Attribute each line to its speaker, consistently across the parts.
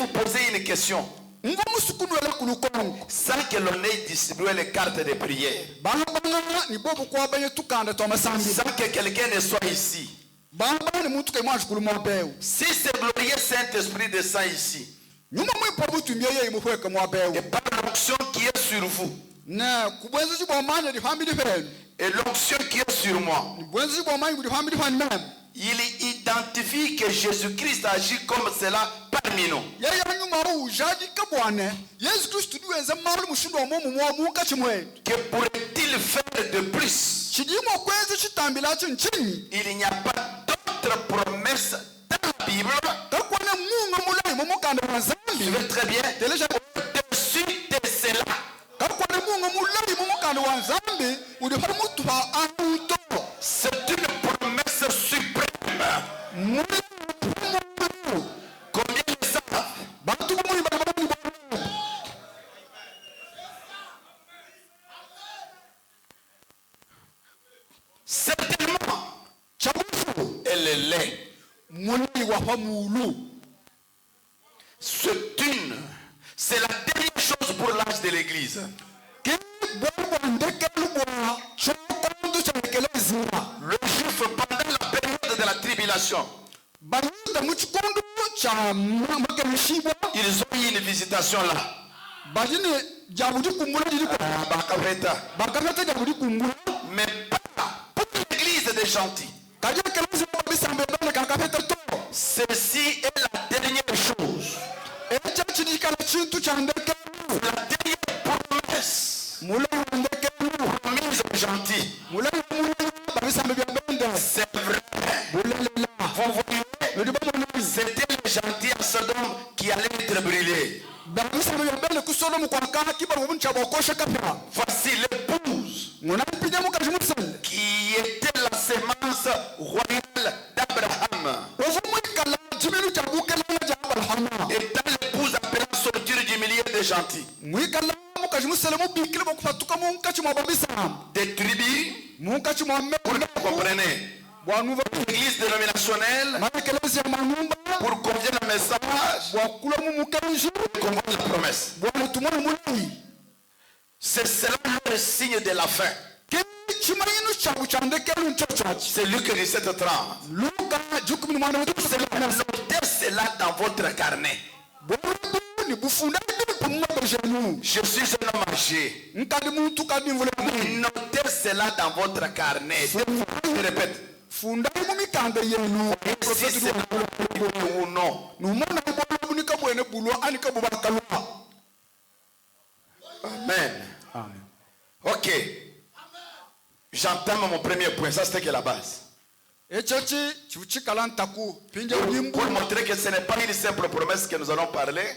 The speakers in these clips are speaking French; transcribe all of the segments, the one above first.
Speaker 1: vous poser une question. Sans que l'on ait distribué les cartes de prière. Sans que quelqu'un ne soit ici. Si c'est glorieux Saint-Esprit descend ici. Et par l'onction qui est sur vous. Et l'onction qui est sur moi. Il identifie que Jésus-Christ agit comme cela parmi nous. Que pourrait-il faire de plus? Il n'y a pas d'autre promesse dans la Bible. Suivez très bien. Au-dessus de cela. C'est une promesse suprême. Combien le savent? Certainement, elle l'est. C'est la dernière chose pour l'âge de l'Église. Le juif pendant la période de la tribulation, ils ont eu une visitation là. Mais pas pour l'église des gentils. Ceci est la dernière chose. La dernière promesse promise aux gentils. C'est vrai. Vous voyez, c'était les gentils à Sodome qui allaient être brûlés. Voici l'épouse qui était la sémence royale d'Abraham. Étant l'épouse appelée à sortir du milieu des gentils. Des tribus, pour que vous compreniez. L'église dénominationnelle, pour qu'on vienne le message, qu'on voit la promesse. C'est cela le signe de la fin. C'est Luc 17:30. Notez cela dans votre carnet. Je suis un homme âgé. Notez cela dans votre carnet. Je répète. Si c'est ou non. Amen. Ok. J'entends mon premier point. Ça, c'était que la base. Pour montrer que ce n'est pas une simple promesse que nous allons parler.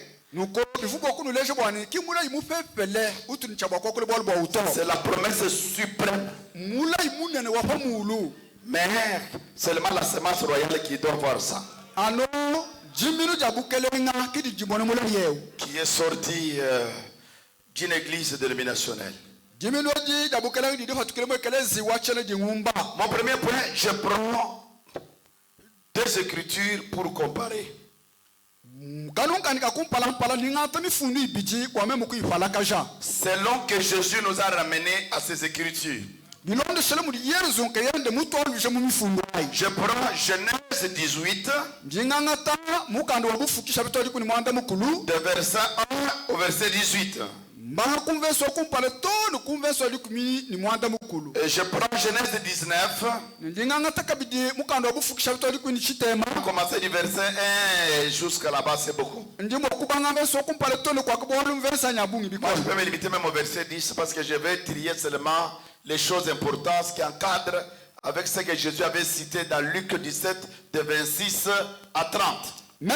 Speaker 1: C'est la promesse suprême. Mais seulement la sémence royale qui doit voir ça. Qui est sorti d'une église dénominationnelle. Mon premier point, je prends deux écritures pour comparer. Selon que Jésus nous a ramenés à ces écritures. Je prends Genèse 18, de verset 1 au verset 18. Et je prends Genèse 19, commencer du verset 1 jusqu'à là-bas, c'est beaucoup. Moi, je peux me limiter même au verset 10 parce que je vais trier seulement les choses importantes qui encadrent avec ce que Jésus avait cité dans Luc 17, de 26 à 30. Je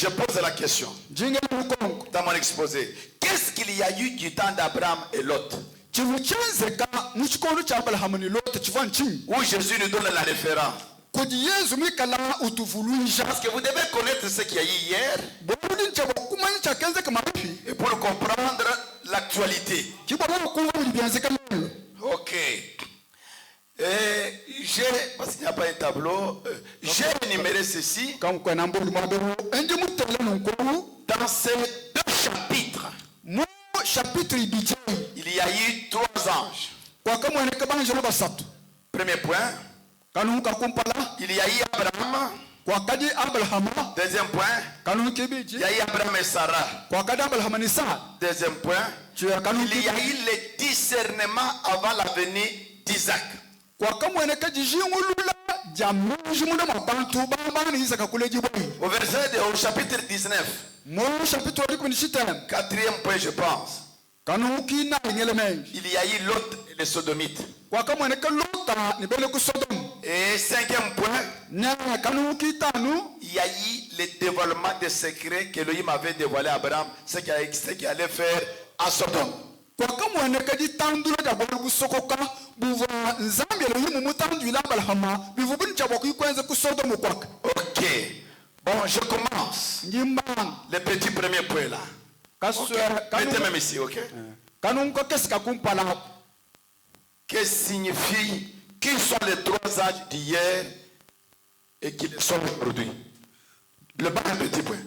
Speaker 1: pose la question dans mon exposé. Qu'est-ce qu'il y a eu du temps d'Abraham et Lot? Où Jésus nous donne la référence. Parce que vous devez connaître ce qu'il y a eu hier. Et pour comprendre la l'actualité. Ok. Parce qu'il n'y a pas un tableau, j'ai énuméré ceci dans ces 2 chapitres. Il y a eu 3 anges. Premier point, il y a eu Abraham. Deuxième point, il y a eu Abraham et Sarah. Deuxième point, il y a eu le discernement avant la venue d'Isaac. Au chapitre 19, 4e point, je pense, il y a eu Lot et les Sodomites. Et 5e point, il y a eu le dévoilement des secrets que Elohim avait dévoilé à Abraham, ce qu'il allait faire à Sodome. Ok. Bon, je commence. Le petit premier point là. Okay. Mettez même ici, ok? Que signifie, qui sont les 3 âges d'hier et qui sont aujourd'hui? Le bas, un petit point.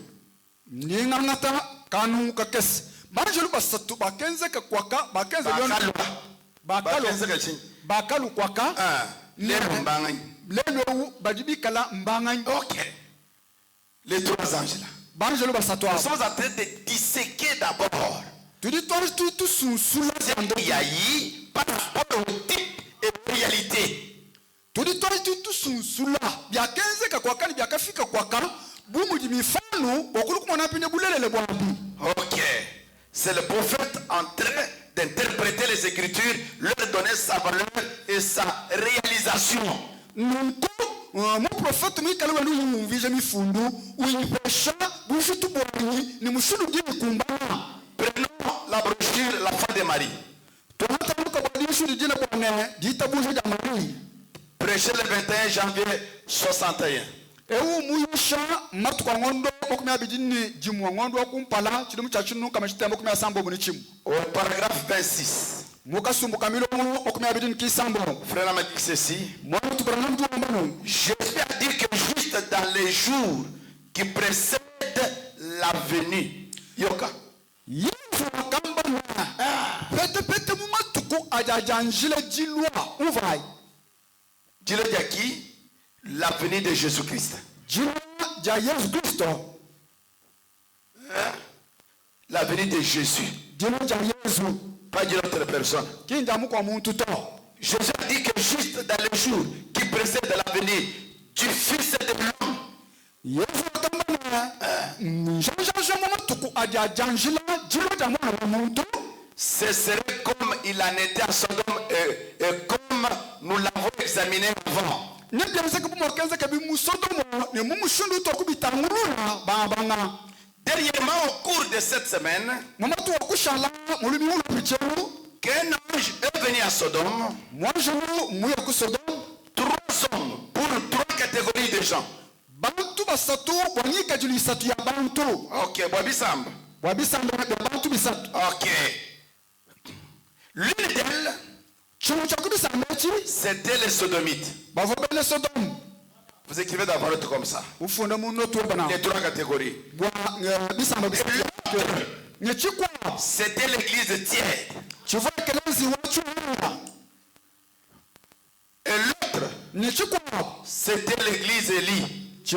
Speaker 1: Ok. Les 3 anges là. Nous sommes en train de disséquer d'abord. Il y a eu par rapport au type et réalité. Ok. C'est le prophète en train d'interpréter les Écritures, leur donner sa valeur et sa réalisation. Mon prophète prenons la brochure La foi de Marie. Prêché le 21 janvier 61. Au paragraphe 26. Frère m'a dit ceci. Jésus a dit que juste dans les jours qui précèdent la venue. Yoka. Dis-le à qui? La venue de Jésus-Christ. La venue de Jésus. Pas d'une autre personne. Jésus a dit que juste dans les jours qui précèdent la venue du Fils de l'homme, ce serait comme il en était à Sodome et comme nous l'avons examiné avant. Dernièrement, au cours de cette semaine, qu'un ange est venu à Sodome. 3 hommes pour 3 catégories de gens. Ok, Wabisamba. Ok. L'une d'elles, c'était les Sodomites. Vous écrivez dans votre comme ça. Les 3 catégories. C'était l'église tiède. Et l'autre, c'était l'église Élie. Et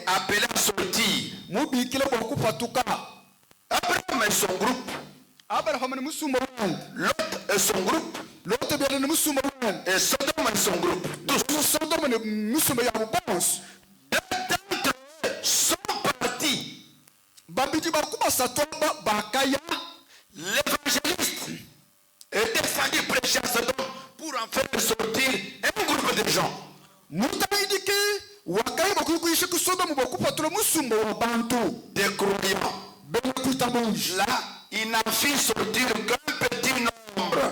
Speaker 1: appelé à sortir. Abraham et son groupe. L'autre et son groupe. Et Sodome et son groupe. Tous. D'entre eux sont partis. L'évangéliste est descendu prêcher à Sodome pour en faire sortir un groupe de gens. Des croyants. Là, il n'en fit sortir qu'un petit nombre.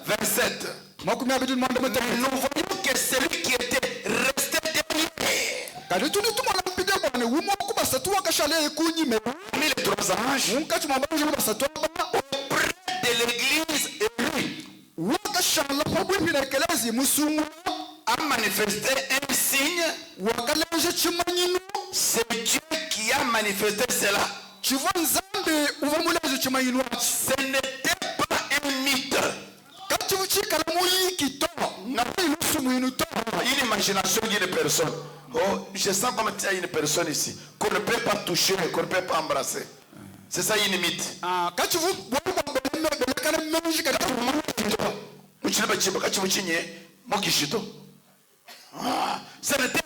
Speaker 1: 27. Nous voyons que celui qui était resté derrière parmi les trois anges, auprès de l'église élue, a manifesté un signe. C'est Dieu qui a manifesté cela. Ce n'était pas un mythe. Non. Une imagination d'une personne. Oh, je sens comme il y a une personne ici qu'on ne peut pas toucher, qu'on ne peut pas embrasser. C'est ça une mythe. Ce n'était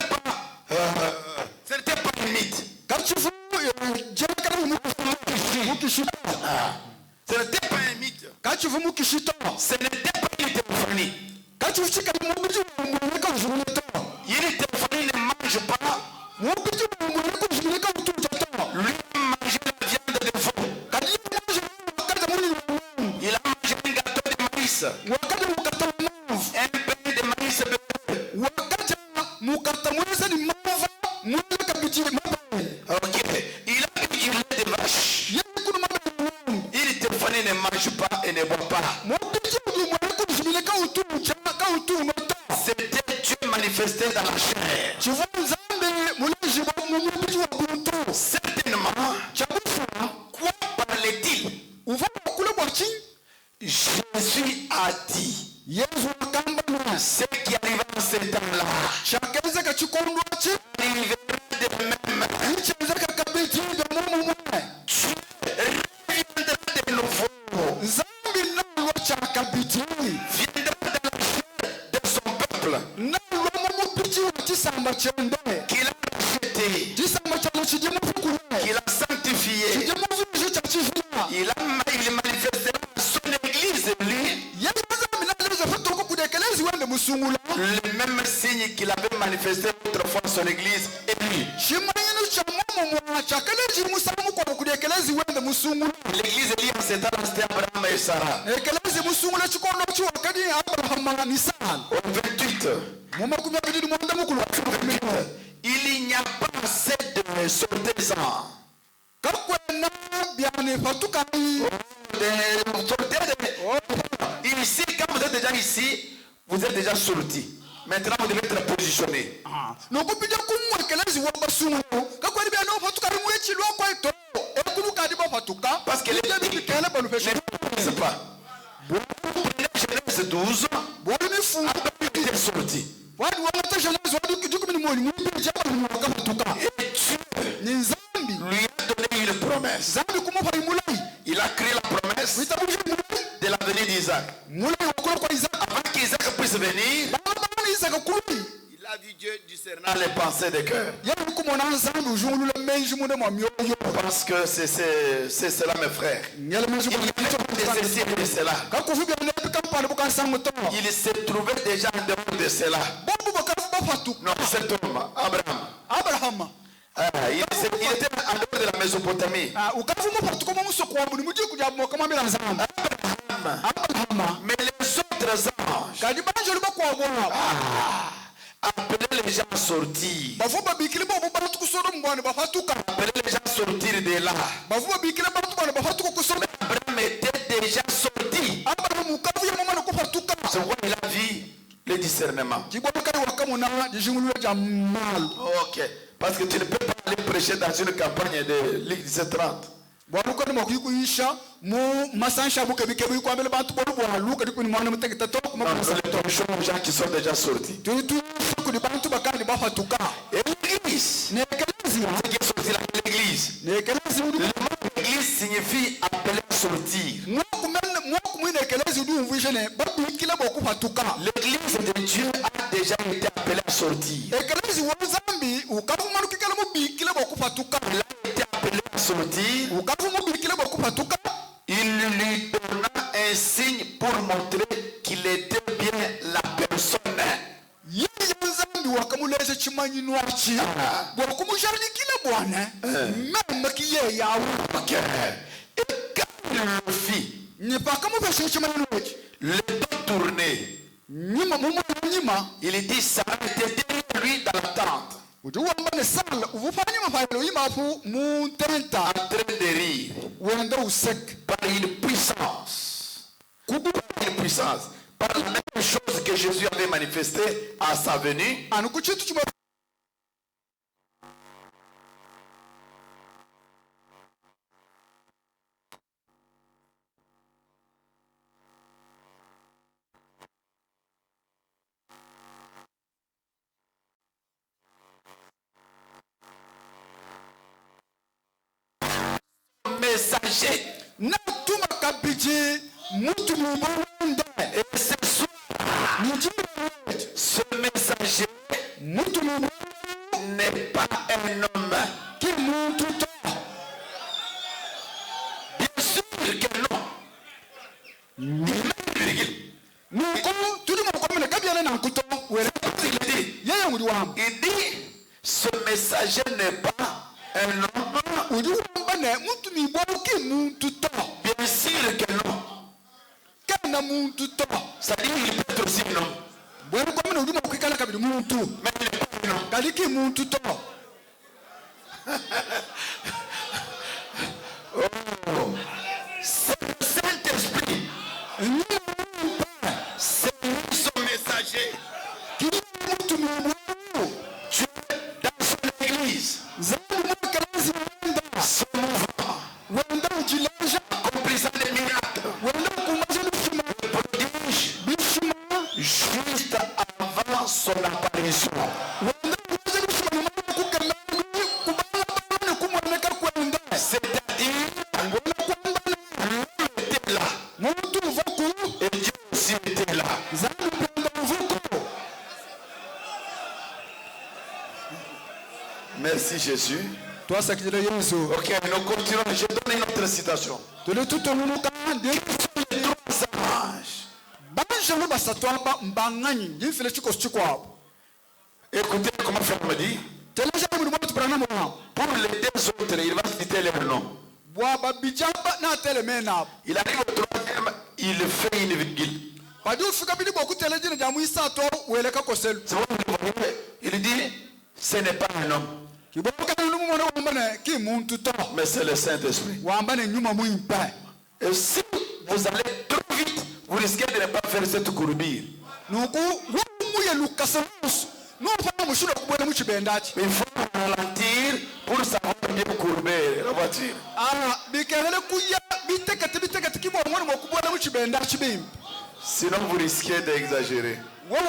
Speaker 1: pas une mythe. Ce n'était pas un mythe. Ce n'était pas une téléphonie. Une téléphonie ne mange pas. Lui a mangé la viande de veau. Il a mangé un gâteau de maïs. Un pain de maïs bébé. Ok. Il a bu du lait de vache. Une téléphonie ne mange pas et ne boit pas. C'était Dieu manifesté dans la chair. Certainement, quoi parlait-il? Jésus a dit ce qui arriva en ce temps-là arrivera de même. Dieu reviendra de nouveau. Viendra dans la chair de son peuple qu'il a racheté, qu'il a sanctifié. Il manifestera son église, lui, le même signe qu'il avait manifesté autrefois son église et lui. L'église est liée en cet temps, c'était Abraham et Sarah. Au 28, il n'y a pas assez de sortaisans. Ici, quand vous êtes déjà ici, vous êtes déjà sortis. Maintenant, vous devez être positionné. Parce que les ne disent pas. Vous prenez Genèse 12, après vous êtes sortis. Et Dieu lui a donné une promesse. Il a créé la promesse de la venue d'Isaac. Avant qu'Isaac puisse venir, il a vu Dieu discernant les pensées des cœurs. Parce que c'est cela, mes frères. Il y avait de ceci et de cela. Il se trouvait déjà en dehors de cela. Non, cet homme, Abraham. Il était en dehors de la Mésopotamie. Abraham. Mais les autres anges appelaient les gens à sortir. Appelaient les gens à sortir de là. Mais Abraham était déjà sorti. C'est pourquoi il a vu le discernement. Ok. Parce que tu ne peux pas aller prêcher dans une campagne de Ligue 1730. Non, les gens qui sont déjà sortis. Et l'église, c'est qui est sorti là, l'église. L'église signifie appeler à sortir. L'église de Dieu a déjà été appelée à sortir. Il a été appelé à sortir. Il lui donna un signe pour montrer qu'il était bien la personne. Et quand il le fit, le dos tourné, il dit Sarah était derrière lui dans la tente. en train de rire par une puissance, par la même chose que Jésus avait manifestée à sa venue. Messager. Et ce soir, ce messager n'est pas un homme qui monte tout. Bien sûr que non. Il dit, ce messager n'est pas un homme. Bien sûr que non. C'est-à-dire qu'il peut être aussi un homme. Mais il n'est pas un homme. Oh. C'est le Saint-Esprit. C'est lui son messager. Tu es dans son église. Son mouvement. Accomplissant des miracles. Juste avant son apparition. C'est-à-dire, l'homme était là. Et Dieu aussi était là. Merci Jésus. Ok, nous continuons. Je donne une autre citation. Quels sont les trois anges? Écoutez comment Frère me dit. Pour les deux autres, il va citer leur nom. Il arrive au troisième, il fait une virgule. Il dit, ce n'est pas un homme. Mais c'est le Saint-Esprit. Et si vous allez trop vite, vous risquez de ne pas faire cette courbure. Il faut ralentir pour savoir bien courber la voiture. Sinon vous risquez d'exagérer. Le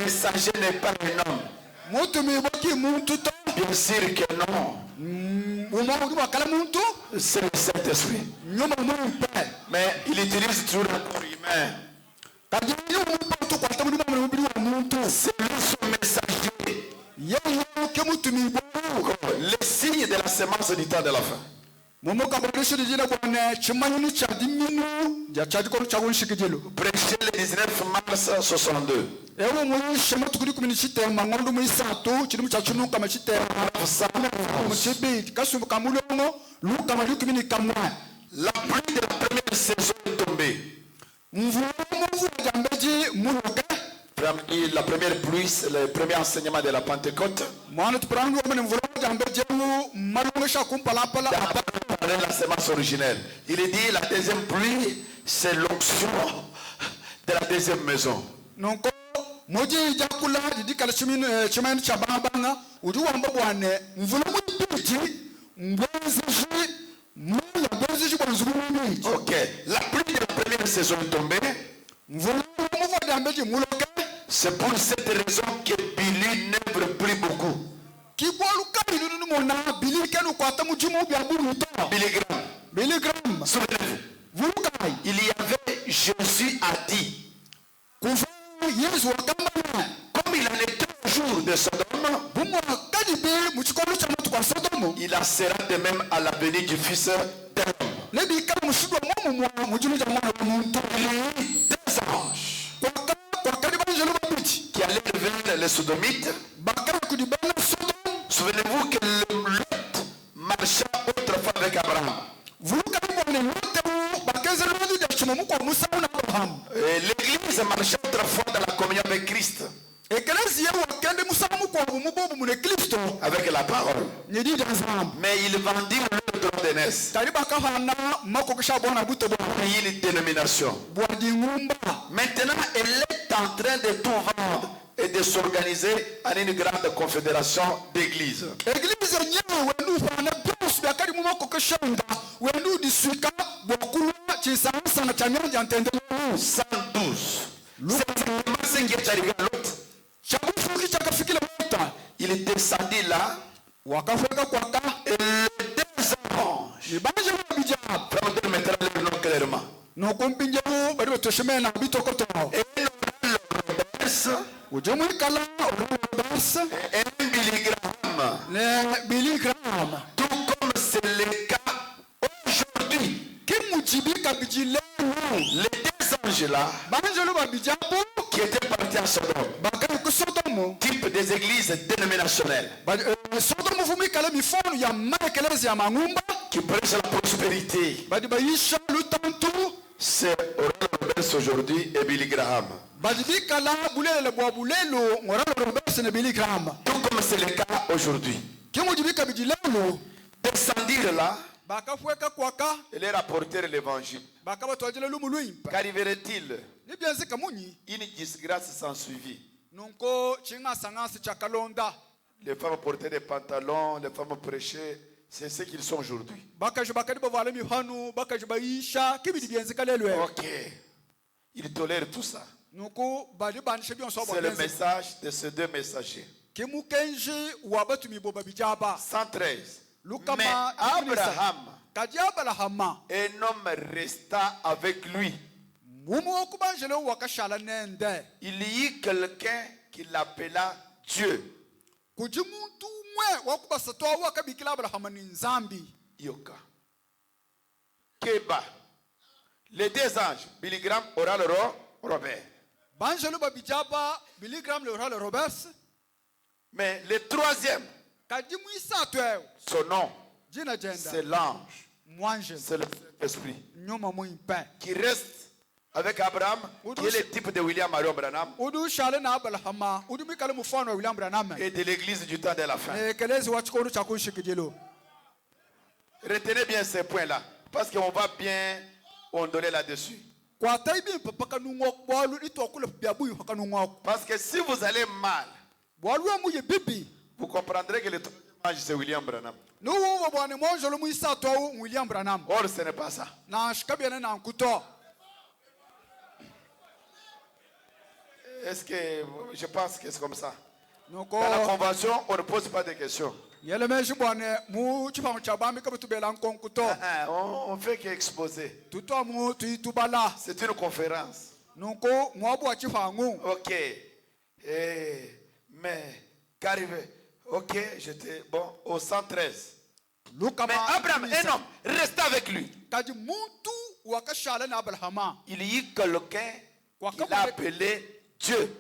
Speaker 1: messager n'est pas un homme. Bien sûr que non. C'est le Saint-Esprit. Mais il utilise toujours un corps humain. C'est lui son messager. Les signes de la semence du temps de la fin. Prêchez le 19 mars 62. La pluie de la première saison est tombée. La première pluie, c'est le premier enseignement de la Pentecôte. La semence originelle. Il dit la deuxième pluie, c'est l'onction de la deuxième maison. Ok, la pluie de la première saison est tombée. C'est pour cette raison que Billy n'œuvre plus beaucoup. Billy Graham. Souvenez-vous. Il y avait, Jésus a dit, comme il en était au jour de Sodome, il en sera de même à la venue du Fils d'un homme. Il y a eu deux anges qui allaient vers les Sodomites. Souvenez-vous que Lot marcha autrefois avec Abraham. L'église marchait autrefois dans la communion avec Christ. avec la parole. Mais ils vendirent le droit d'aînesse pour une dénomination. Maintenant, elle est en train de tout vendre et de s'organiser en une grande confédération d'églises. 112. C'est ce qui est arrivé à l'autre. Il est descendu là. Et les deux anges. Frère, mettre leur nom clairement. Et un Billy Graham. Tout comme c'est le cas aujourd'hui. Les deux anges là qui étaient partis à Sodome, type des églises dénominationnelles qui prêchent la prospérité. C'est Oral Roberts aujourd'hui et Billy Graham. Tout comme c'est le cas aujourd'hui. Descendir là et les rapporter l'évangile. Qu'arriverait-il? Une disgrâce s'ensuivit. Les femmes portaient des pantalons, les femmes prêchaient. C'est ce qu'ils sont aujourd'hui. Ok. Ils tolèrent tout ça. C'est le message de ces deux messagers. 113. Mais Abraham, un homme resta avec lui. Il y eut quelqu'un qui l'appela Dieu. Yoka. Keba. Les deux anges, Billy Graham, Oral Robert. Mais le troisième, son nom, c'est l'ange. C'est l'esprit qui reste avec Abraham, qui est le type de William Marion Branham et de l'église du temps de la fin. Retenez bien ces points-là, parce qu'on va bien ondoler là-dessus. Parce que si vous allez mal, vous comprendrez que le troisième ange c'est William Branham. Or ce n'est pas ça. Est-ce que je pense que c'est comme ça? Dans la convention, on ne pose pas de questions. On fait qu'exposer. C'est une conférence. Ok. Mais qu'arrive? Ok, j'étais bon au 113. Mais Abraham, un homme, resta avec lui. Il y eut quelqu'un qui l'a appelé Dieu.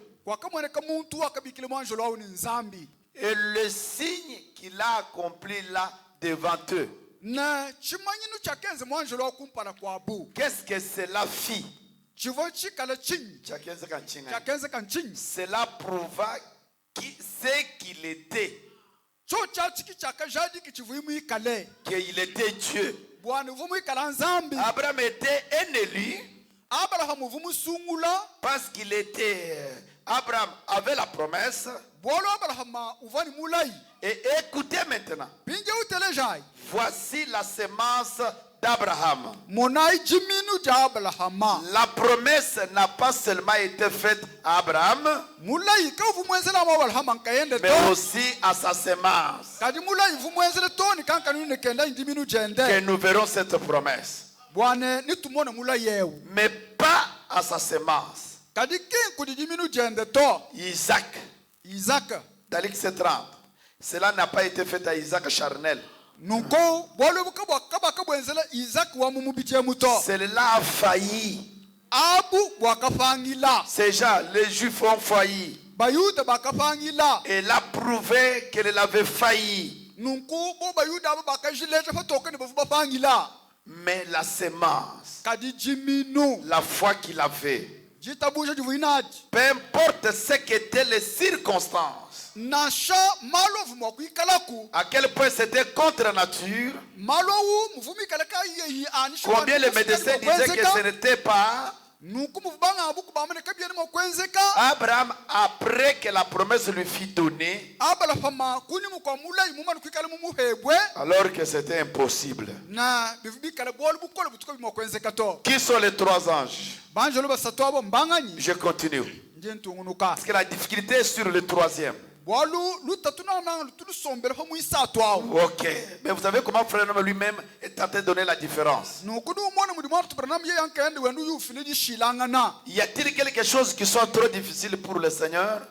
Speaker 1: Et le signe qu'il a accompli là devant eux. Qu'est-ce que cela fit? Cela prouva ce qu'il était. Qu'il était Dieu. Abraham était un élu. Parce qu'il était. Abraham avait la promesse. Et écoutez maintenant. Voici la semence d'Abraham. La promesse n'a pas seulement été faite à Abraham, mais aussi à sa semence. Que nous verrons cette promesse. Mais pas à sa semence. Isaac. Dans l'X 30. Cela n'a pas été fait à Isaac charnel. Cela a failli. Ces gens, les Juifs ont failli. Et il a prouvé qu'elle avait failli. Mais la semence, la foi qu'il avait, Peu importe ce qu'étaient les circonstances, à quel point c'était contre nature, combien les médecins disaient que ce n'était pas, Abraham, après que la promesse lui fut donnée, alors que c'était impossible. Qui sont les trois anges? Je continue. Parce que la difficulté est sur le troisième. Ok. Mais vous savez comment Frère Branham lui-même est en train de donner la différence. Y a-t-il quelque chose qui soit trop difficile pour le Seigneur?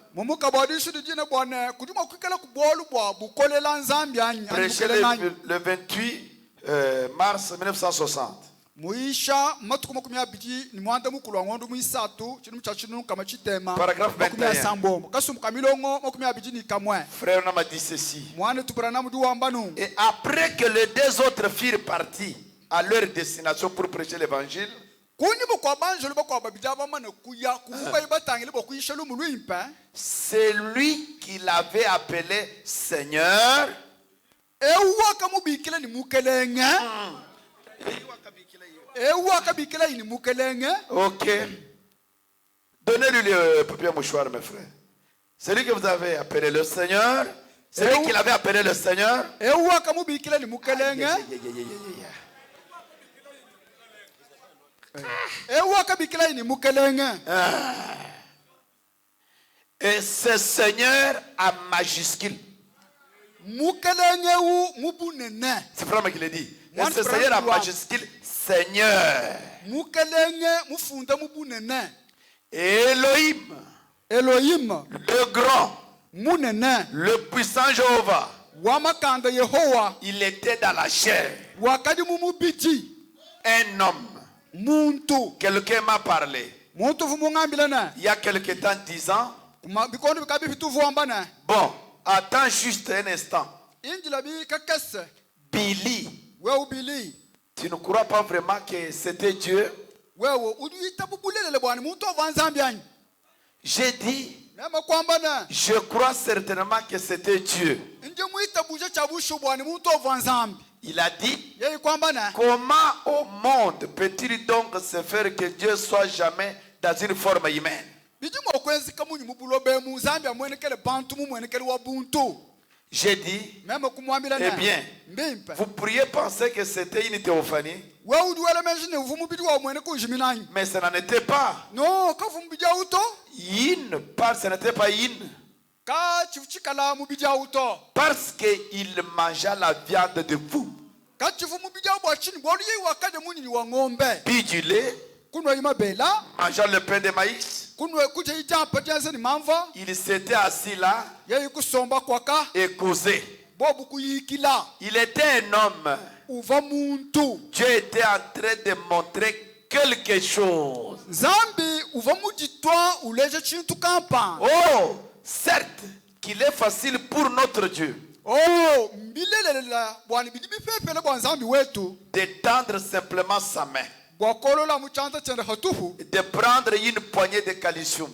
Speaker 1: Prêchez le 28 mars 1960. Paragraphe 21. Frère Branham a dit ceci. Et après que les deux autres firent partis à leur destination pour prêcher l'évangile, c'est lui qui l'avait appelé Seigneur. Ok. Donnez-lui le papier mouchoir, mes frères. C'est lui que vous avez appelé le Seigneur. C'est lui qui l'avait appelé le Seigneur. Et ce Seigneur à majuscule. C'est Frère qui l'a dit. Et ce Seigneur à majuscule, Seigneur. Elohim. Le grand. Le puissant Jéhovah. Il était dans la chair. Un homme. Quelqu'un m'a parlé. Il y a quelque temps, 10 ans. Bon, attends juste un instant. Billy. Tu ne crois pas vraiment que c'était Dieu? J'ai dit, je crois certainement que c'était Dieu. Il a dit, comment au monde peut-il donc se faire que Dieu soit jamais dans une forme humaine? J'ai dit, eh bien, vous pourriez penser que c'était une théophanie, mais ce n'en était pas. Ce n'était pas une. Parce qu'il mangea la viande de fou. Puis du lait, mangeant le pain de maïs. Il s'était assis là et causait. Il était un homme. Dieu était en train de montrer quelque chose. Oh, certes qu'il est facile pour notre Dieu d'étendre simplement sa main, de prendre une poignée de calcium,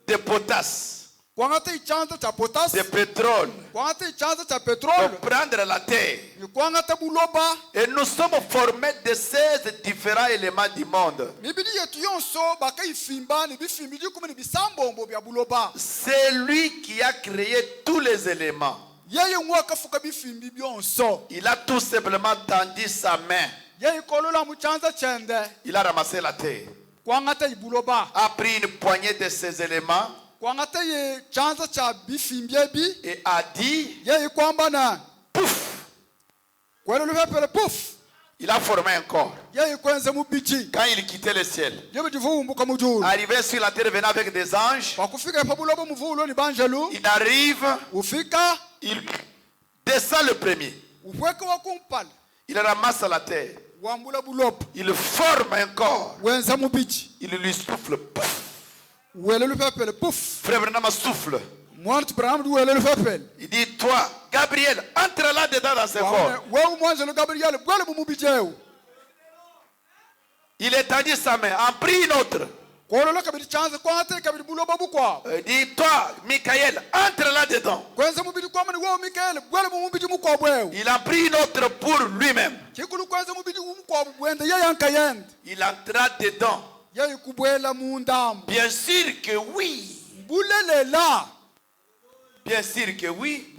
Speaker 1: de potasse, de pétrole, de prendre la terre. Et nous sommes formés de 16 différents éléments du monde. C'est lui qui a créé tous les éléments. Il a tout simplement tendu sa main. Il a ramassé la terre, a pris une poignée de ces éléments et a dit pouf. Il a formé un corps. Quand il quittait le ciel, arrivé sur la terre, venant avec des anges, il arrive, il descend le premier, il ramasse la terre, il forme un corps, il lui souffle. Frère Branham souffle. Il dit, toi, Gabriel, entre là-dedans dans ce corps. Il étendit sa main, en prit une autre. Il dit, toi, Michael, entre là-dedans. Il a pris une autre pour lui-même. Il entra dedans. Bien sûr que oui. Bien sûr que oui.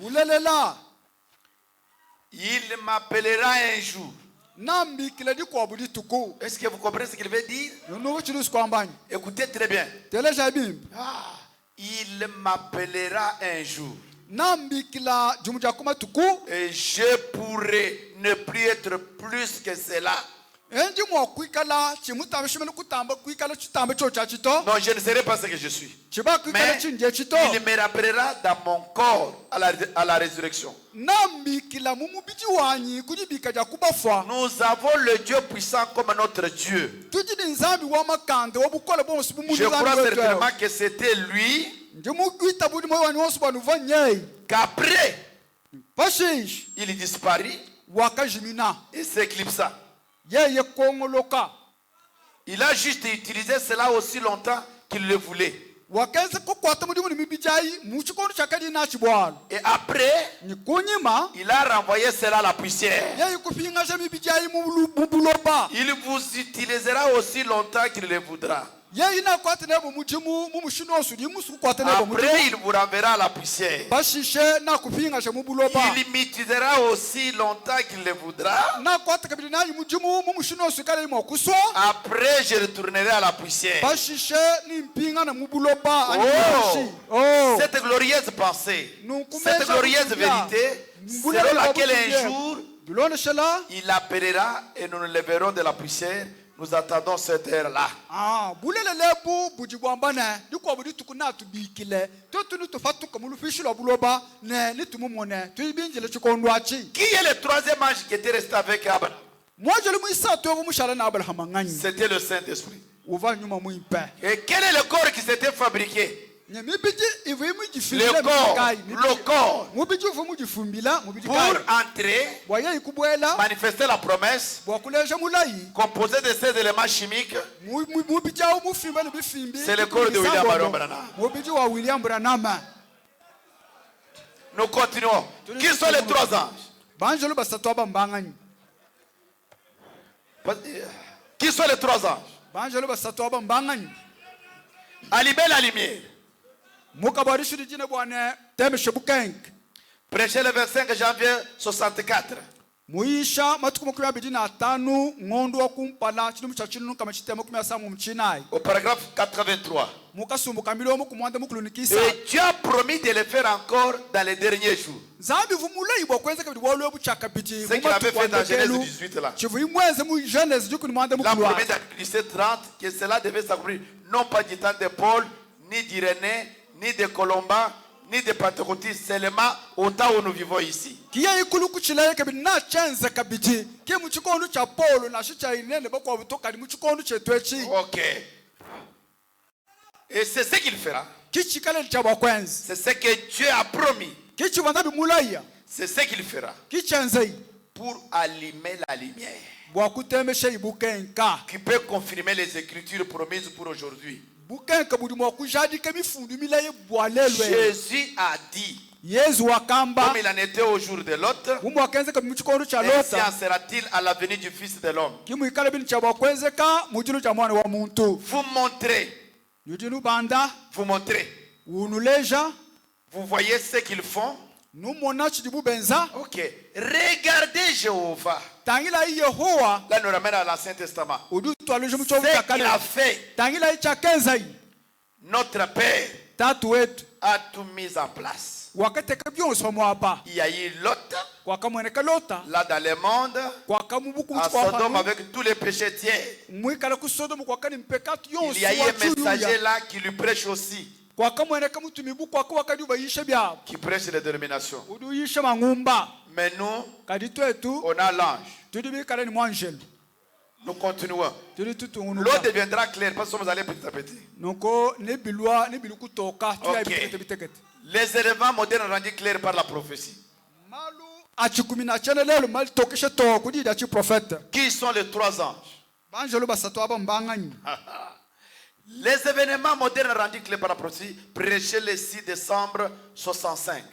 Speaker 1: Il m'appellera un jour. Est-ce que vous comprenez ce qu'il veut dire? Écoutez très bien. Il m'appellera un jour. Et je pourrai ne plus être plus que cela. Non, je ne serai pas ce que je suis. Mais il me rappellera dans mon corps à la résurrection. Nous avons le Dieu puissant comme notre Dieu. Je crois certainement que c'était lui qu'après il disparut et s'éclipsa. Il a juste utilisé cela aussi longtemps qu'il le voulait. Et après, il a renvoyé cela à la poussière. Il vous utilisera aussi longtemps qu'il le voudra. Après, il vous renverra à la poussière. Il m'utilisera aussi longtemps qu'il le voudra. Après, je retournerai à la poussière. Oh, cette glorieuse pensée, cette glorieuse vérité, selon laquelle un jour, il appellera et nous nous lèverons de la poussière. Nous attendons cette heure-là. Qui est le troisième ange qui était resté avec Abraham? C'était le Saint-Esprit. Et quel est le corps qui s'était fabriqué? Le corps pour entrer, manifester la promesse, composé de ces éléments chimiques, c'est le corps de William Branham. Nous continuons. Qui sont les trois anges? Qui sont les trois anges? Allumer la lumière. Prêchez le 25 janvier 64. Au paragraphe 83. Et Dieu a promis de le faire encore dans les derniers jours. Ce qu'il avait fait dans Genèse 18 là. La promesse dans 17:30 que cela devait s'accomplir non pas du temps de Paul, ni d'Irénée, ni de Colomba, ni de Pentecôtistes, seulement au temps où nous vivons ici. Ok. Et c'est ce qu'il fera. C'est ce que Dieu a promis. C'est ce qu'il fera. Pour allumer la lumière. Qui peut confirmer les écritures promises pour aujourd'hui. Jésus a dit, comme il en était au jour de l'autre, ainsi en sera-t-il à la venue du Fils de l'homme. Vous montrez, vous voyez ce qu'ils font. Ok, regardez Jéhovah. Là, nous ramène à l'Ancien Testament. Ce qu'il a fait, notre Père a tout mis en place. Il y a eu Lot, là dans le monde, à Sodome avec tous les péchés tiers. Il y a eu un messager là qui lui prêche aussi. Qui prêche les dénominations. Mais nous, on a l'ange. Nous continuons. L'eau deviendra claire parce que nous allons petit à petit. Okay. Les éléments modernes rendus clairs par la prophétie. Qui sont les trois anges? Les événements modernes rendus clés par la prophétie, prêché le 6 décembre 65.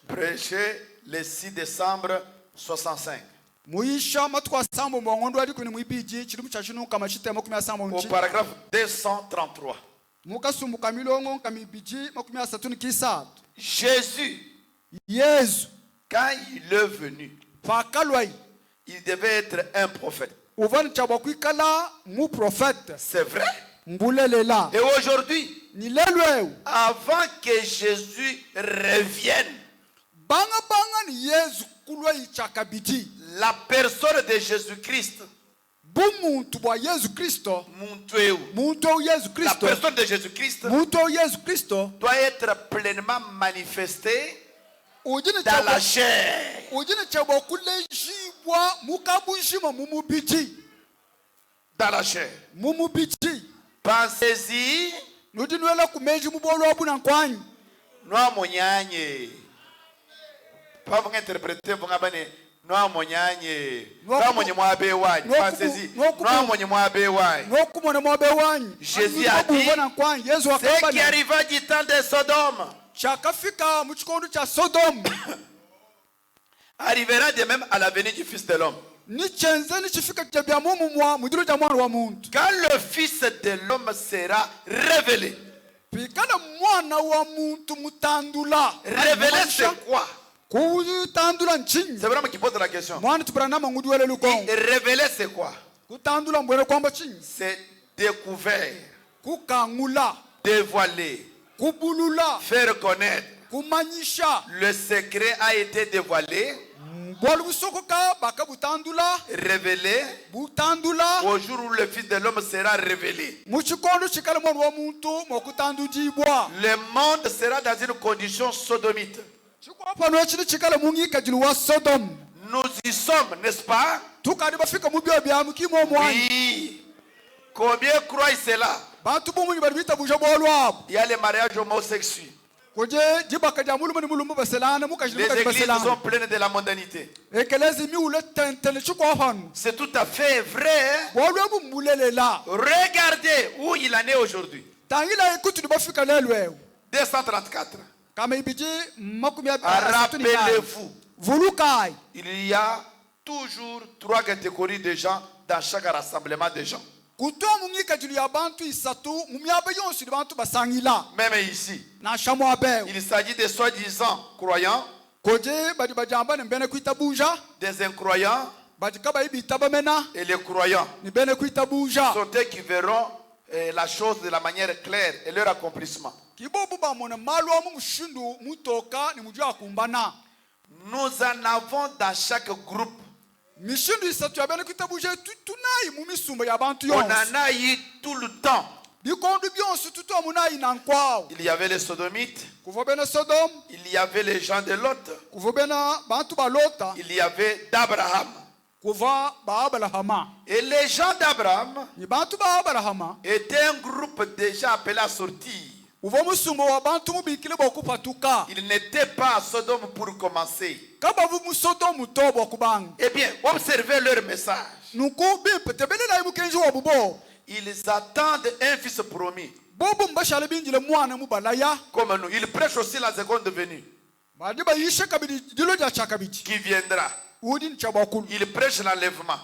Speaker 1: Prêché le 6 décembre 65. Au paragraphe 233. Jésus, quand il est venu, il devait être un prophète. C'est vrai. Et aujourd'hui, avant que Jésus revienne, la personne de Jésus-Christ, la personne de Jésus-Christ doit être pleinement manifestée dans la chair. Dans la chair. Pensez-y. Noa monyanye. Pas vous interpréter, vous avez noa monyanye. Noa monyamwabe wany. Pensez-y. Noa monyamwabe wany. Jésus a dit ce qui arriva du temps de Sodome arrivera de même à la venue du Fils de l'homme. Quand le Fils de l'homme sera révélé. Révélé c'est quoi? C'est vraiment qui pose la question. Et révélé c'est quoi? C'est découvert, dévoilé, faire connaître. Le secret a été dévoilé, révélé au jour où le Fils de l'homme sera révélé. Le monde sera dans une condition sodomite. Nous y sommes, n'est-ce pas? Oui. Combien croient cela? Il y a les mariages homosexuels. Les églises sont pleines de la mondanité. C'est tout à fait vrai. Regardez où il en est aujourd'hui. 234. Rappelez-vous, il y a toujours 3 catégories de gens dans chaque rassemblement de gens. Même ici, il s'agit de soi-disant croyants, des incroyants, et les croyants sont eux qui verront la chose de la manière claire et leur accomplissement. Nous en avons dans chaque groupe. On en a eu tout le temps. Il y avait les sodomites. Il y avait les gens de Lot. Il y avait d'Abraham. Et les gens d'Abraham étaient un groupe déjà appelé à sortir. Ils n'étaient pas à Sodome pour commencer. Eh bien, observez leur message. Ils attendent un fils promis. Comme nous. Ils prêchent aussi la seconde venue qui viendra. Ils prêchent l'enlèvement.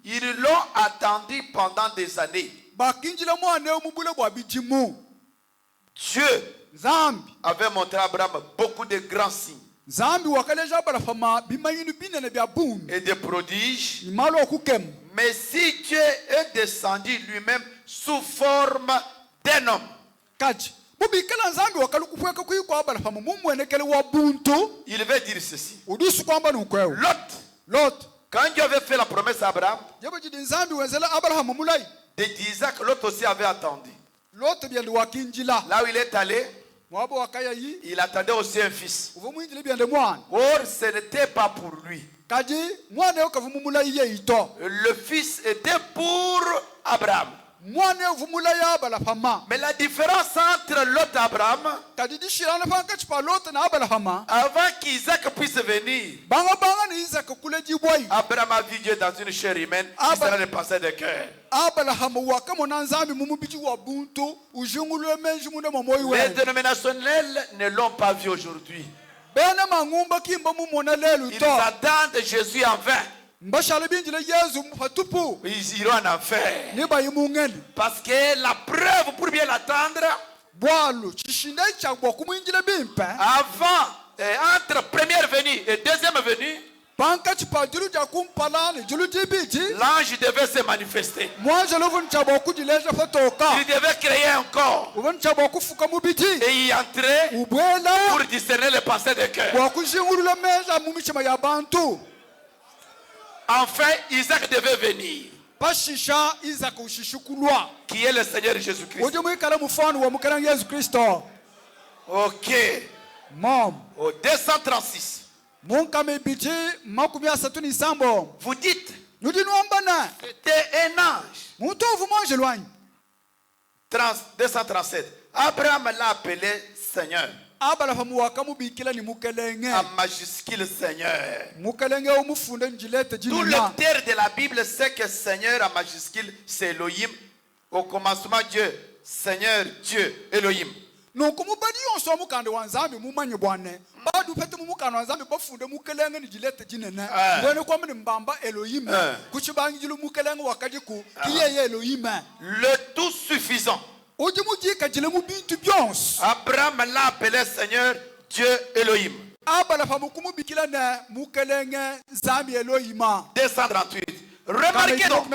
Speaker 1: Ils l'ont attendu pendant des années. Dieu avait montré à Abraham beaucoup de grands signes et des prodiges. Mais si Dieu est descendu lui-même sous forme d'un homme, il veut dire ceci. Lot, quand Dieu avait fait la promesse à Abraham de Isaac, Lot aussi avait attendu. Là où il est allé, il attendait aussi un fils. Or, ce n'était pas pour lui. Le fils était pour Abraham. Mais la différence entre l'autre Abraham, avant qu'Isaac puisse venir, Abraham a vu Dieu dans une chair humaine, qui sera le pensée de cœur. Les dénominationnels ne l'ont pas vu aujourd'hui. Ils attendent Jésus en vain. Ils iront en enfer. Parce que la preuve pour bien l'attendre, avant, entre première venue et deuxième venue, l'ange devait se manifester. Il devait créer un corps et y entrer pour discerner les pensées de cœur. Enfin, Isaac devait venir, qui est le Seigneur Jésus-Christ. Ok. Au 236. Vous dites, c'était un ange. 237. Abraham l'a appelé Seigneur. En majuscule Seigneur. Tout lecteur de la Bible sait que Seigneur en majuscule c'est Elohim. Au commencement Dieu, Seigneur Dieu, Elohim. Le tout suffisant. Abraham l'a appelé Seigneur Dieu Elohim. 238. Remarquez donc,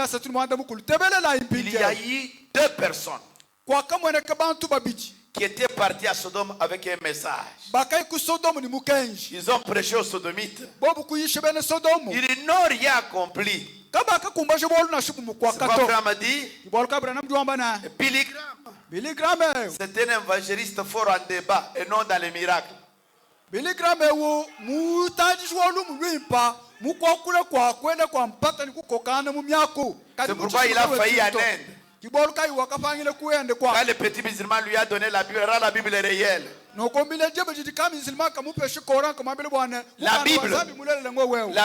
Speaker 1: il y a eu deux personnes qui étaient partis à Sodome avec un message. Ils ont prêché aux Sodomites. Ils n'ont rien accompli. C'est quoi Abraham a dit? Billy Graham, c'était un évangéliste fort en débat et non dans les miracles. C'est pourquoi il a failli en Inde. Quand le petit musulman lui a donné la Bible, la Bible est réelle. La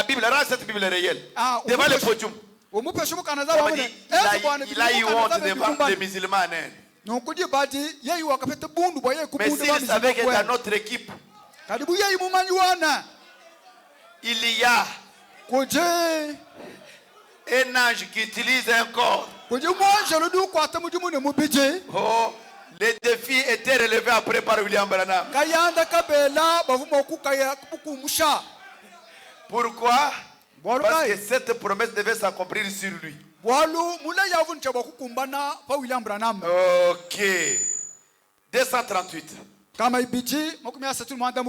Speaker 1: Bible, rend cette Bible réelle. Devant le podium. Il a eu honte devant les musulmans en Inde. Mais s'il savait que dans notre équipe, il y a un ange qui utilise un corps. Oh, les défis étaient relevés après par William Branham. Pourquoi? Parce que cette promesse devait s'accomplir sur lui. Ok. 238.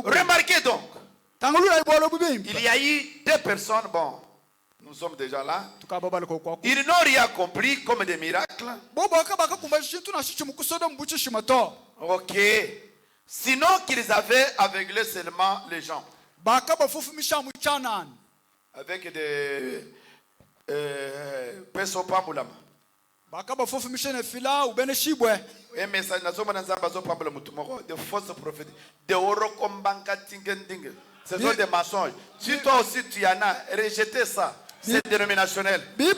Speaker 1: Remarquez donc, il y a eu deux personnes, bon, nous sommes déjà là. Ils n'ont rien compris comme des miracles. Ok. Sinon qu'ils avaient aveuglé seulement les gens. Avec des pesopamulama. Un message de fausses prophéties. De orokombanka tingendinge. Ce sont des mensonges. Si toi aussi tu en as, rejetez ça. C'est dénominationnel. C'est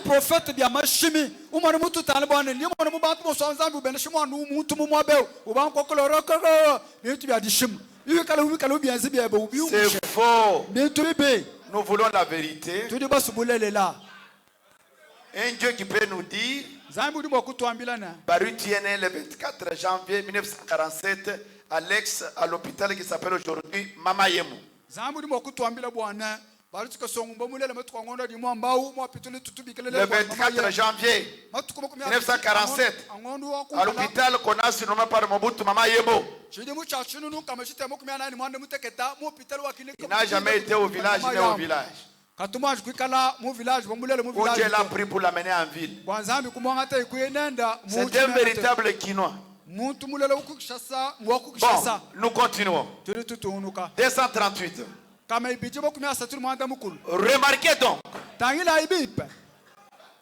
Speaker 1: faux. Nous voulons la vérité. Un Dieu qui peut nous dire, Baruch Tiene le 24 janvier 1947, Alex à l'hôpital qui s'appelle aujourd'hui Mama Yemu. Le 24 janvier 1947, à l'hôpital qu'on a surnommé par Mobutu Mama Yebo. Il n'a jamais été au village, il est au village. Où Dieu l'a pris pour l'amener en ville. C'est un véritable Quinois. Bon, nous continuons. 238. Remarquez donc,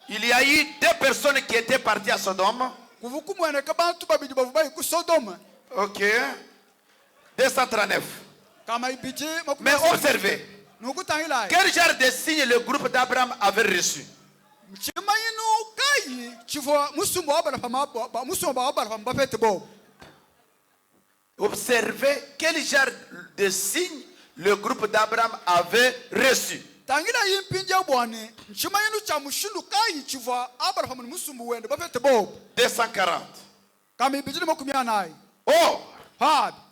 Speaker 1: Il y a eu 2 personnes qui étaient parties à Sodome. Ok. 239. Mais observez. Quel genre de signe le groupe d'Abraham avait reçu? Observez quel genre de signe le groupe d'Abraham avait reçu. 240. Oh,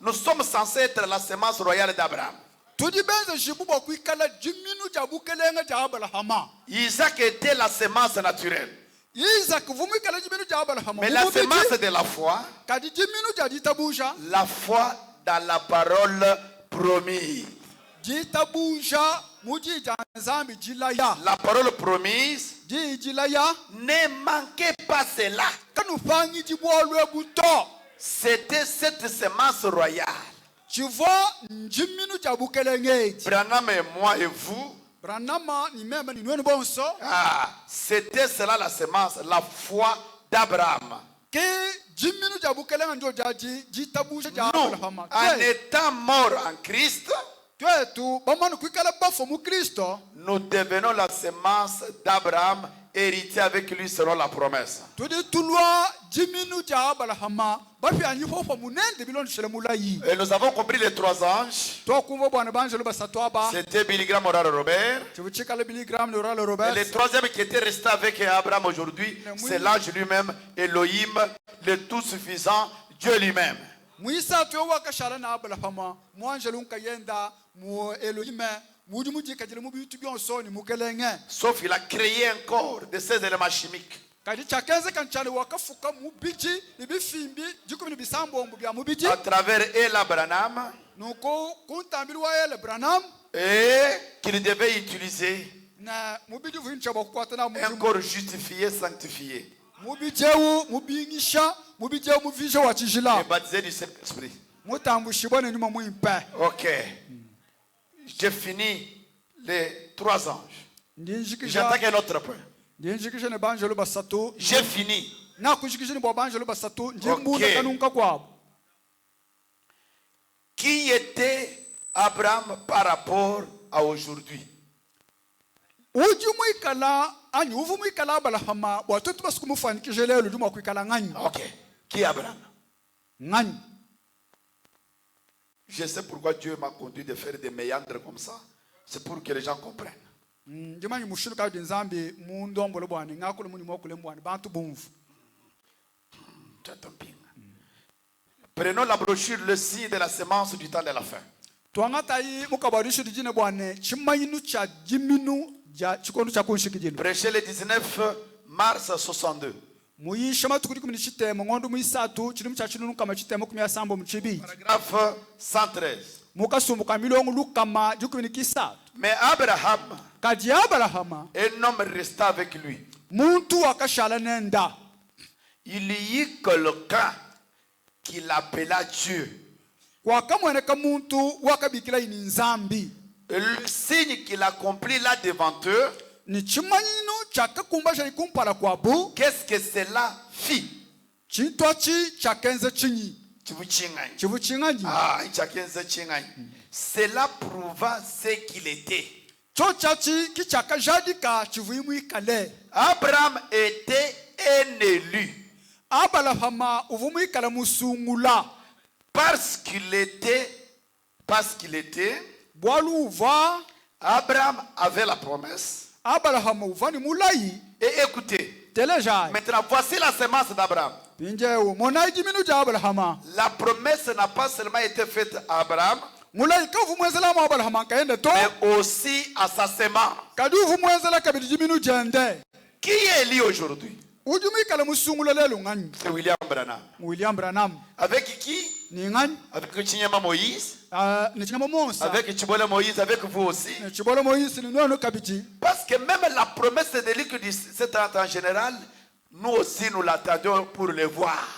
Speaker 1: nous sommes censés être la semence royale d'Abraham. Isaac était la semence naturelle. Mais la semence de la foi dans la parole promise. La parole promise, ne manquez pas cela. C'était cette semence royale. Branham et moi et vous, c'était cela la semence, la foi d'Abraham. Nous, en étant morts en Christ, nous devenons la semence d'Abraham, héritier avec lui selon la promesse. Et nous avons compris les 3 anges. C'était Billy Graham Oral Robert. Et le 3e qui était resté avec Abraham aujourd'hui, c'est l'ange lui-même, Elohim, le tout-suffisant, Dieu lui-même. Sauf qu'il a créé un corps de ces éléments chimiques. À travers Ella Branham, et qu'il devait utiliser un corps justifié, sanctifié. Et baptisé du Saint-Esprit. Ok. J'ai fini les 3 anges. J'attaque un autre point. J'ai fini. Okay. Qui était Abraham par rapport à aujourd'hui? Ok. Qui est Abraham? Je sais pourquoi Dieu m'a conduit de faire des méandres comme ça. C'est pour que les gens comprennent. Prenons la brochure, le signe de la semence du temps de la fin. Prêché le 19 mars 62. Paragraphe 113. Mais Abraham, un homme resta avec lui. Il y eut quelqu'un qui l'appela Dieu. Et le signe qu'il accomplit là devant eux, qu'est-ce que cela fit? Cela prouva ce qu'il était. Abraham était un élu. Parce qu'il était, Abraham avait la promesse. Et écoutez, maintenant voici la semence d'Abraham. La promesse n'a pas seulement été faite à Abraham, mais aussi à sa semence. Qui est Élie aujourd'hui? C'est William Branham. Avec qui? Avec Chinyama Moïse. Avec Chibola Moïse, avec vous aussi. Parce que même la promesse de l'Élie du 7 en général, nous aussi nous l'attendions pour le voir.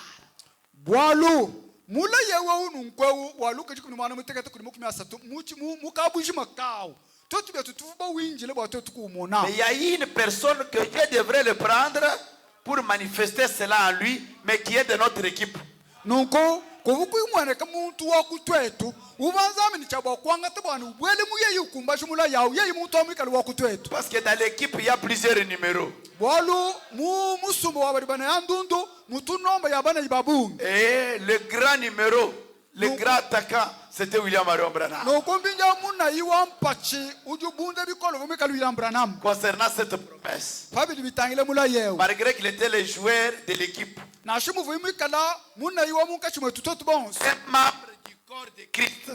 Speaker 2: Mais il y a une personne que Dieu devrait le prendre pour manifester cela en lui, mais qui est de notre équipe. Parce que dans l'équipe, il y a plusieurs numéros. Et le grand numéro, le grand attaquant, c'était William Marion Branham. Concernant cette promesse, malgré qu'il était le joueur de l'équipe, un membre du corps de Christ.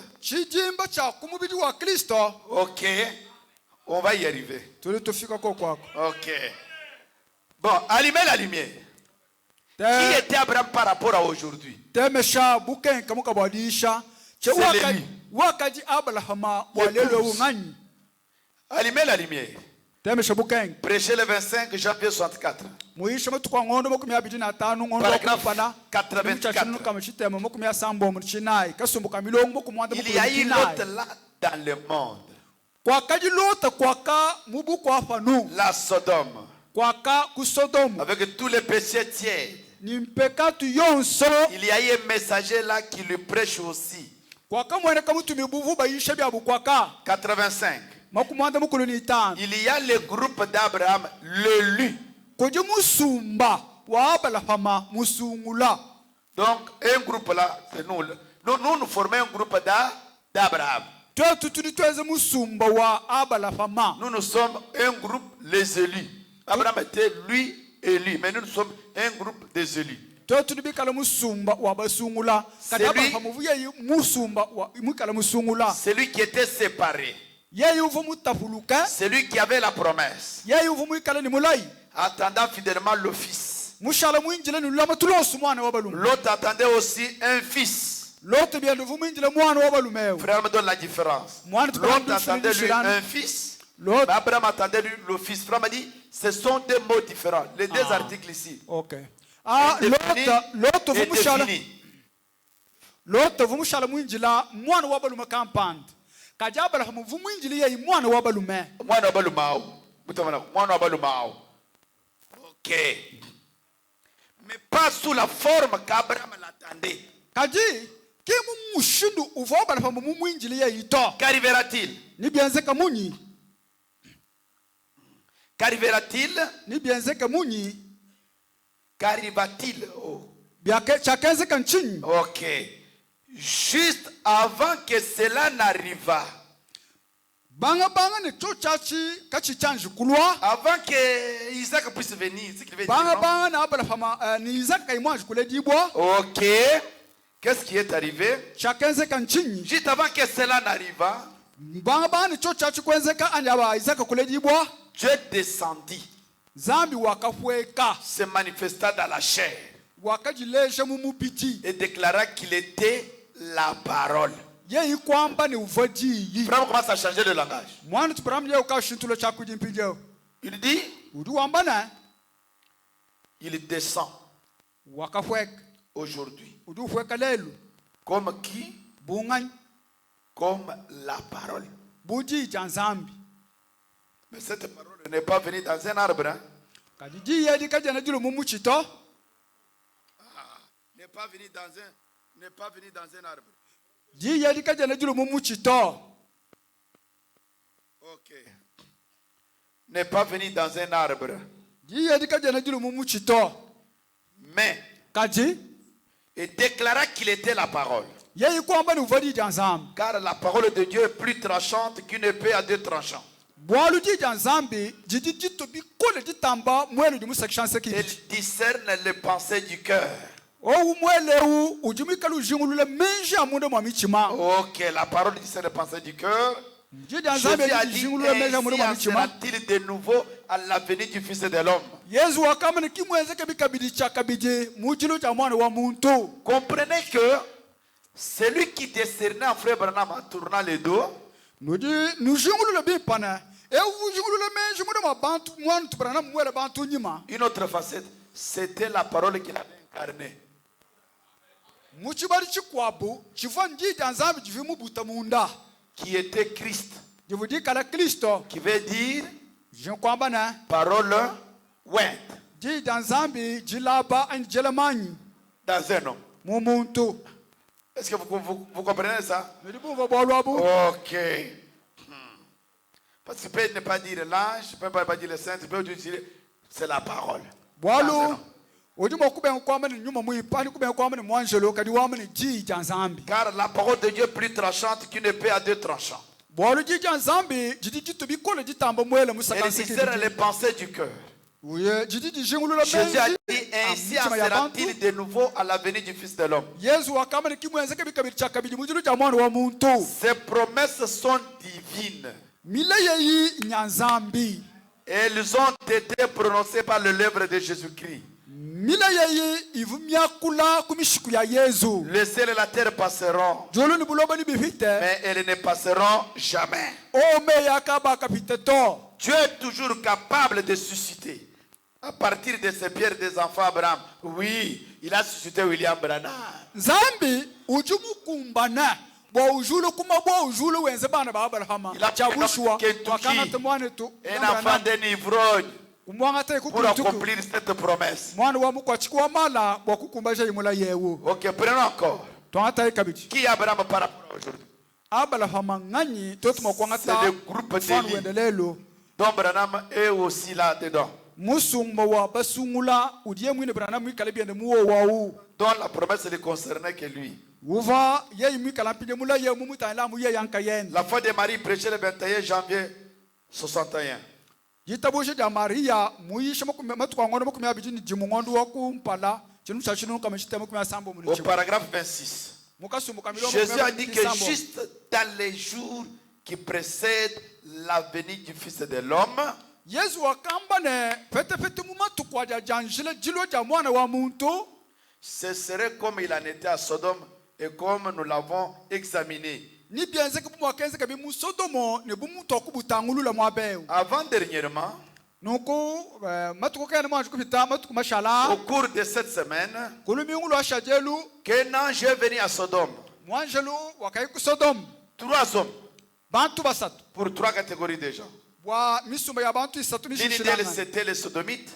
Speaker 2: Ok, on va y arriver. Ok. Bon, allumez la lumière. Qui était Abraham par rapport à aujourd'hui? C'est lui. Allumez la lumière. Prêchez le 25 janvier 64. Paragraphe 84. Il y a eu l'autre là dans le monde. La Sodome. Avec tous les péchés tièdes. Il y a eu un messager là qui le prêche aussi. 85. Il y a le groupe d'Abraham, l'élu. Donc, un groupe là, c'est nous. Nous formons un groupe d'Abraham. Nous sommes un groupe, les élus. Abraham était lui élu, mais nous sommes un groupe des élus. C'est lui qui était séparé. C'est lui qui avait la promesse. Attendant fidèlement le fils. L'autre attendait aussi un fils. Frère me donne la différence. L'autre attendait lui un fils. Abraham attendait lui le fils. Frère me dit, ce sont deux mots différents. Les deux articles ici.
Speaker 1: Ok. L'autre vumushala mwinjila mwana wabalume kampand. Kaja Abraham vumwinjili ye mwana wabalume.
Speaker 2: Mwana wabalumao. Mutamana mwana wabalumao. OK. Mais pas sous la forme qu'Abraham l'attendait.
Speaker 1: Kaji kimu mushindu uvo Abraham mwinjili ye ito.
Speaker 2: Qu'arrivera-t-il?
Speaker 1: Ni bienzeka munyi.
Speaker 2: Qu'arrivera-t-il?
Speaker 1: Ni bienzeka munyi.
Speaker 2: Qu'arriva-t-il? Ok. Juste avant que cela n'arriva. Avant que Isaac puisse venir. Ok. Qu'est-ce qui est arrivé? Juste avant que cela n'arriva, Dieu descendit. Se manifesta dans la chair et déclara qu'il était la parole. Frère commence à changer de langage. Il dit, il descend aujourd'hui. Comme qui? Comme la parole. Mais cette parole n'est pas venue dans un arbre. Hein? N'est pas venu dans un arbre. Ok. N'est pas venu dans un arbre. Mais il déclara qu'il était la parole. Car la parole de Dieu est plus tranchante qu'une épée à deux tranchants. Elle discerne les pensées du cœur. Ok, la parole discerne les pensées du cœur. Jésus a dit, ainsi sera-t-il de nouveau à la venue du Fils de l'homme. Comprenez que celui qui discernait en frère Branham en tournant les dos, une autre facette, c'était la parole qu'il avait incarnée. Qui était Christ.
Speaker 1: Je vous dis qu'à la Christo,
Speaker 2: qui veut dire
Speaker 1: je crois bien,
Speaker 2: parole went.
Speaker 1: dit dans Zambi, Jilaba and Jelamani,
Speaker 2: Dans un homme.
Speaker 1: Momuntu.
Speaker 2: Est-ce que vous comprenez ça? Ok. Parce que peut ne pas dire l'ange, peut pas dire le saint, peut dire c'est la parole. Car la parole de Dieu est plus tranchante qu'une épée à deux tranchants. Elle discerne les pensées du cœur. Jésus a dit, ainsi en sera-t-il de nouveau à la venue du Fils de l'homme. Ces promesses sont divines. Et elles ont été prononcées par le lèvre de Jésus-Christ. Le ciel et la terre passeront, mais elles ne passeront jamais. Dieu est toujours capable de susciter à partir de ces pierres des enfants Abraham. Oui, il a suscité William Branham.
Speaker 1: Zambi, ujumukumbana. Il a
Speaker 2: un enfant d'un ivrogne pour accomplir cette promesse. Ok, prenons encore. Qui est Abraham par rapport à aujourd'hui? C'est le groupe d'Élie dont Branham est aussi là-dedans. Dont la promesse ne concernait que lui. La foi de Marie prêchée le 21 janvier 61. Au paragraphe 26. Jésus a dit que juste dans les jours qui précèdent la venue du Fils de l'homme, ce serait comme il en était à Sodome et comme nous l'avons examiné. Avant-dernièrement, au cours de cette semaine, qu'un ange est venu à Sodome. 3 hommes pour 3 catégories de gens. L'une d'elles, c'était les sodomites.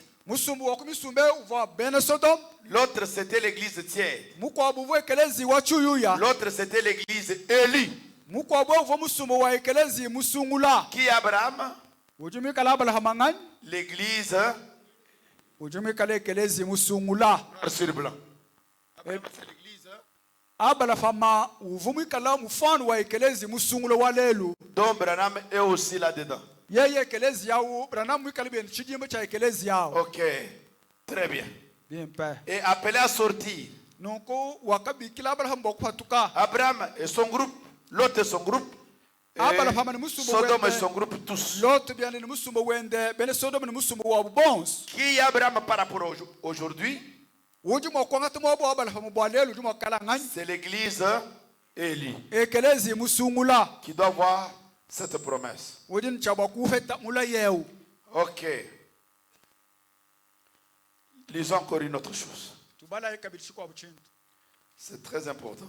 Speaker 2: L'autre, c'était l'église tiers. L'autre, c'était l'église élue. Qui est Abraham? L'église noir sur blanc. Donc Branham est aussi là-dedans. Ok, très bien. Et appelé à sortir. Abraham et son groupe, Lot et son groupe, et Sodome et son groupe, tous. Qui est Abraham par rapport à aujourd'hui? C'est l'église élue qui doit voir cette promesse. Ok. Lisons encore une autre chose. C'est très important.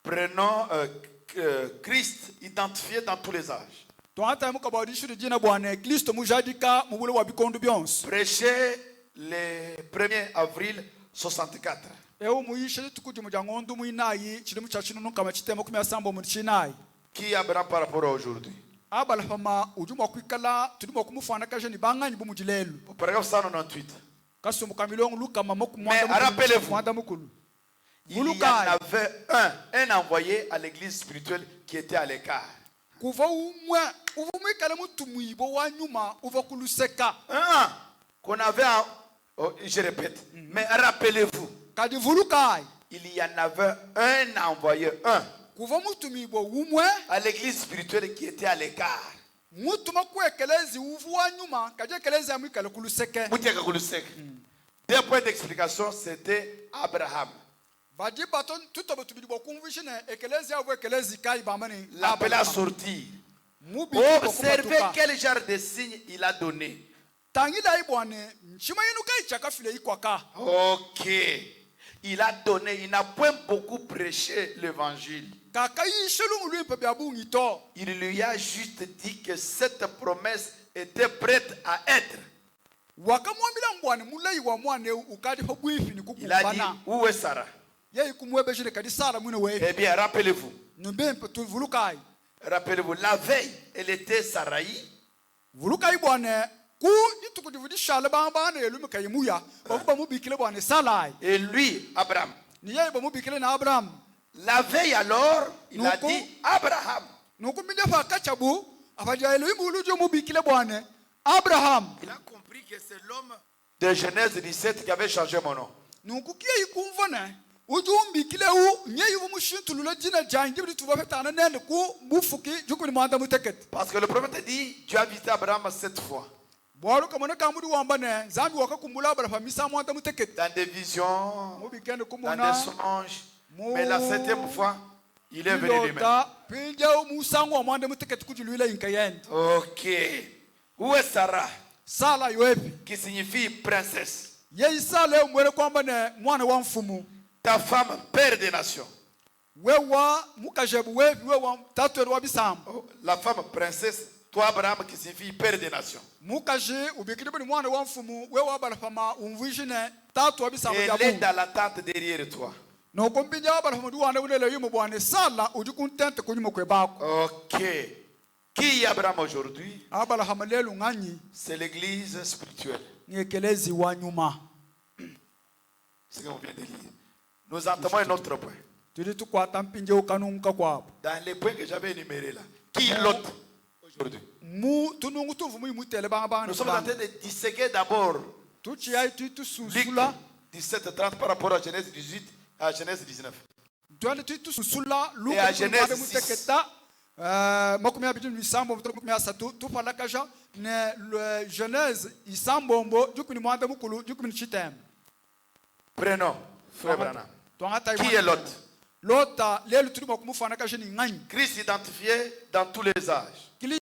Speaker 2: Prenons Christ identifié dans tous les âges. Prêché le 1er avril 64. Qui est Abraham par rapport à aujourd'hui? Au paragraphe 198. Mais rappelez-vous, il y en avait un envoyé à l'église spirituelle qui était à l'écart. Qu'on avait, je répète, mais rappelez-vous, il y en avait un envoyé, à l'église spirituelle qui était à l'écart. Deux points d'explication, c'était Abraham. L'appelé à sortir. Observez quel genre de signe il a donné. Ok. Il a donné, il n'a point beaucoup prêché l'évangile. Il lui a juste dit que cette promesse était prête à être. Il a dit, où est Sarah? Eh bien, rappelez-vous. Rappelez-vous, la veille, elle était Saraï. Et lui, Abraham. La veille alors, il a dit Abraham. Il a compris que c'est l'homme de Genèse 17 qui avait changé mon nom. Parce que le prophète dit, Dieu a visité Abraham 7 fois. Dans des visions, dans des songes. Mais la 7e fois, il est venu lui-même. Ok. Où est Sarah? Qui signifie princesse. Ta femme, père des nations. La femme princesse, toi Abraham, qui signifie père des nations. Elle est dans la tente derrière toi. Ok. Qui est Abraham aujourd'hui? C'est l'église spirituelle. C'est ce qu'on vient de lire. Nous entamons un autre point. Dans les points que j'avais énumérés là. Qui est l'autre aujourd'hui? Nous sommes en train de disséquer d'abord Luc 17:30 par rapport à Genèse 18, à Genèse 19. Et à Genèse 6. Prenons, frère Branham. Qui est l'autre? Christ identifié dans tous les âges.